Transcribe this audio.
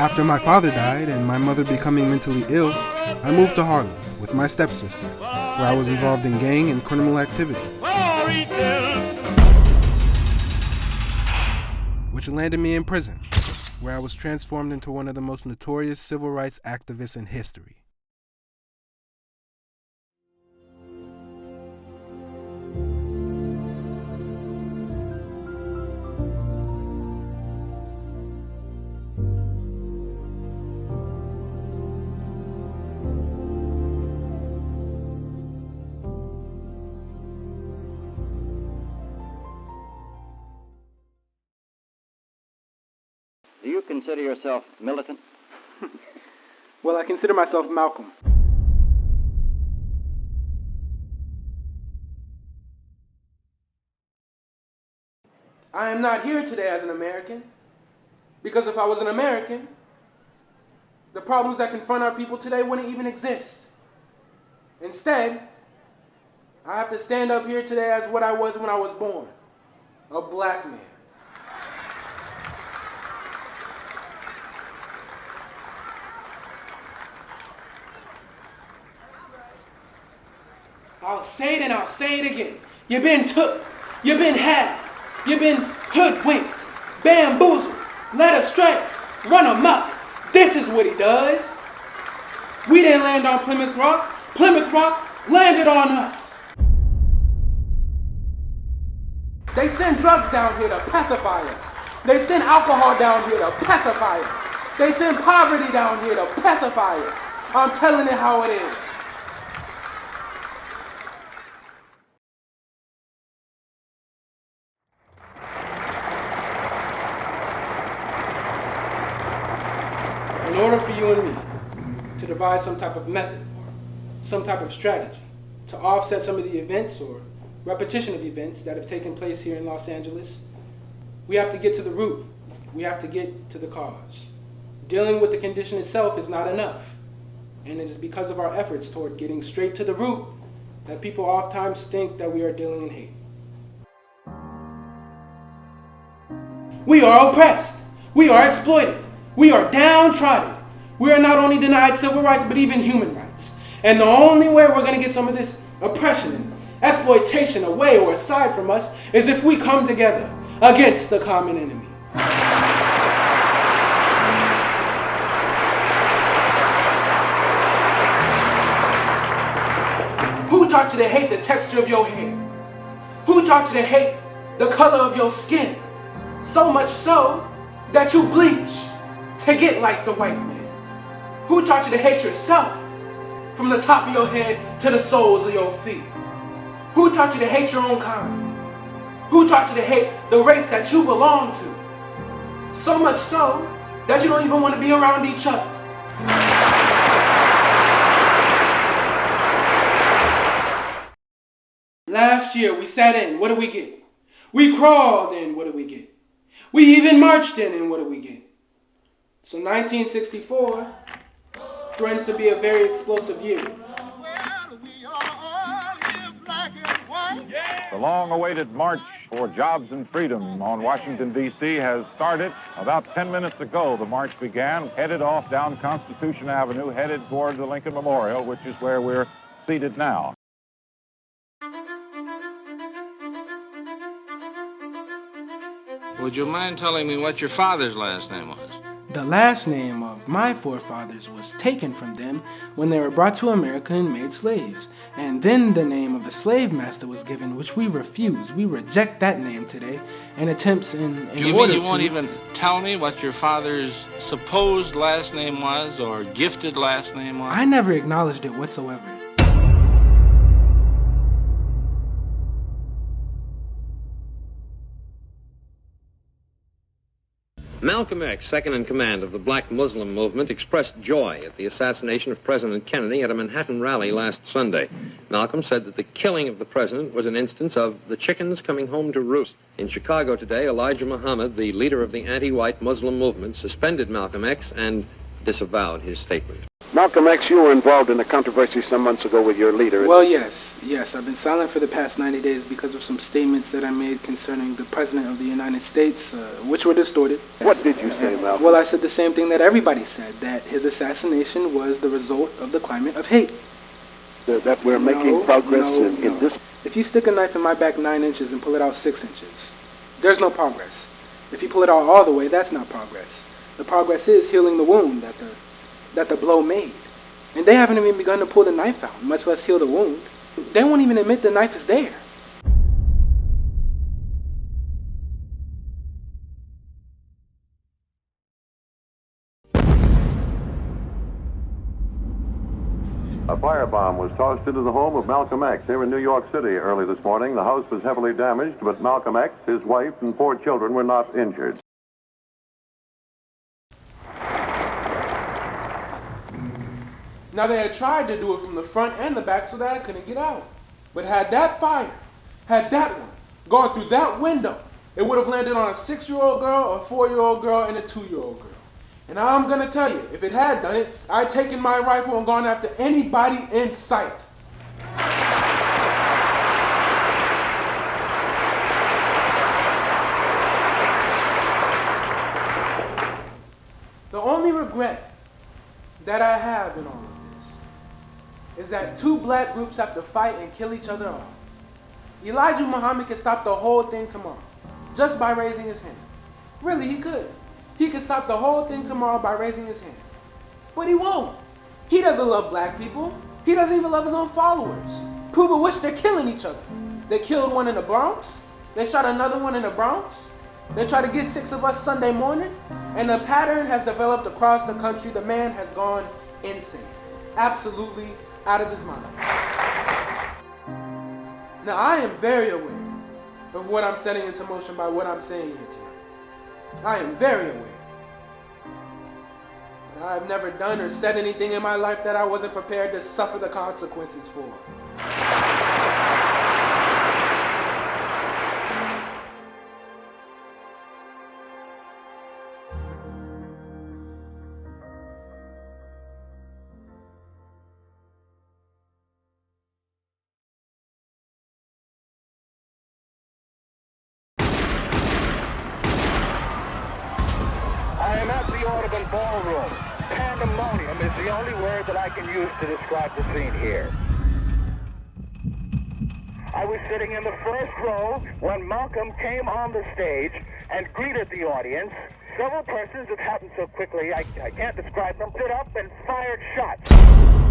After my father died and my mother becoming mentally ill, I moved to Harlem with my stepsister, where I was involved in gang and criminal activity, which landed me in prison, where I was transformed into one of the most notorious civil rights activists in history. Do you consider yourself militant? Well, I consider myself Malcolm. I am not here today as an American, because if I was an American, the problems that confront our people today wouldn't even exist. Instead, I have to stand up here today as what I was when I was born, a black man. I'll say it and I'll say it again. You've been took, you've been had, you've been hoodwinked, bamboozled, led astray, run amok. This is what he does. We didn't land on Plymouth Rock. Plymouth Rock landed on us. They send drugs down here to pacify us. They send alcohol down here to pacify us. They send poverty down here to pacify us. I'm telling it how it is. In order for you and me to devise some type of method, some type of strategy to offset some of the events or repetition of events that have taken place here in Los Angeles, we have to get to the root. We have to get to the cause. Dealing with the condition itself is not enough. And it is because of our efforts toward getting straight to the root that people oftentimes think that we are dealing in hate. We are oppressed. We are exploited. We are downtrodden. We are not only denied civil rights, but even human rights. And the only way we're going to get some of this oppression and exploitation away or aside from us is if we come together against the common enemy. Who taught you to hate the texture of your hair? Who taught you to hate the color of your skin? So much so that you bleach to get like the white man. Who taught you to hate yourself from the top of your head to the soles of your feet? Who taught you to hate your own kind? Who taught you to hate the race that you belong to? So much so that you don't even want to be around each other. Last year we sat in, what did we get? We crawled in, what did we get? We even marched in, and what did we get? So 1964 threatens to be a very explosive year. The long-awaited March for Jobs and Freedom on Washington, D.C. has started. About 10 minutes ago, the march began, headed off down Constitution Avenue, headed toward the Lincoln Memorial, which is where we're seated now. Would you mind telling me what your father's last name was? The last name of my forefathers was taken from them when they were brought to America and made slaves. And then the name of the slave master was given, which we refuse. We reject that name today and attempts in order to... You mean you won't even tell me what your father's supposed last name was or gifted last name was? I never acknowledged it whatsoever. Malcolm X, second in command of the black Muslim movement, expressed joy at the assassination of President Kennedy at a Manhattan rally last Sunday. Malcolm said that the killing of the president was an instance of the chickens coming home to roost. In Chicago today, Elijah Muhammad, the leader of the anti-white Muslim movement, suspended Malcolm X and disavowed his statement. Malcolm X, you were involved in a controversy some months ago with your leader. Well, yes. Yes, I've been silent for the past 90 days because of some statements that I made concerning the President of the United States, which were distorted. What did you say, Malcolm? Well, I said the same thing that everybody said, that his assassination was the result of the climate of hate. That we're making progress in this? If you stick a knife in my back 9 inches and pull it out 6 inches, there's no progress. If you pull it out all the way, that's not progress. The progress is healing the wound that the blow made. And they haven't even begun to pull the knife out, much less heal the wound. They won't even admit the knife is there. A firebomb was tossed into the home of Malcolm X here in New York City early this morning. The house was heavily damaged, but Malcolm X, his wife, and 4 children were not injured. Now, they had tried to do it from the front and the back so that I couldn't get out. But had that fire, had that one gone through that window, it would have landed on a 6-year-old girl, a 4-year-old girl, and a 2-year-old girl. And I'm going to tell you, if it had done it, I'd taken my rifle and gone after anybody in sight. The only regret that I have in all of this is that 2 black groups have to fight and kill each other off. Elijah Muhammad could stop the whole thing tomorrow just by raising his hand. Really, he could. He could stop the whole thing tomorrow by raising his hand. But he won't. He doesn't love black people. He doesn't even love his own followers. Proof of which they're killing each other. They killed one in the Bronx. They shot another one in the Bronx. They tried to get 6 of us Sunday morning. And the pattern has developed across the country. The man has gone insane. Absolutely out of his mind. Now, I am very aware of what I'm setting into motion by what I'm saying here tonight. I am very aware. But I've never done or said anything in my life that I wasn't prepared to suffer the consequences for. I am at the Audubon Ballroom. Pandemonium is the only word that I can use to describe the scene here. I was sitting in the first row when Malcolm came on the stage and greeted the audience. Several persons, it happened so quickly I can't describe them, stood up and fired shots.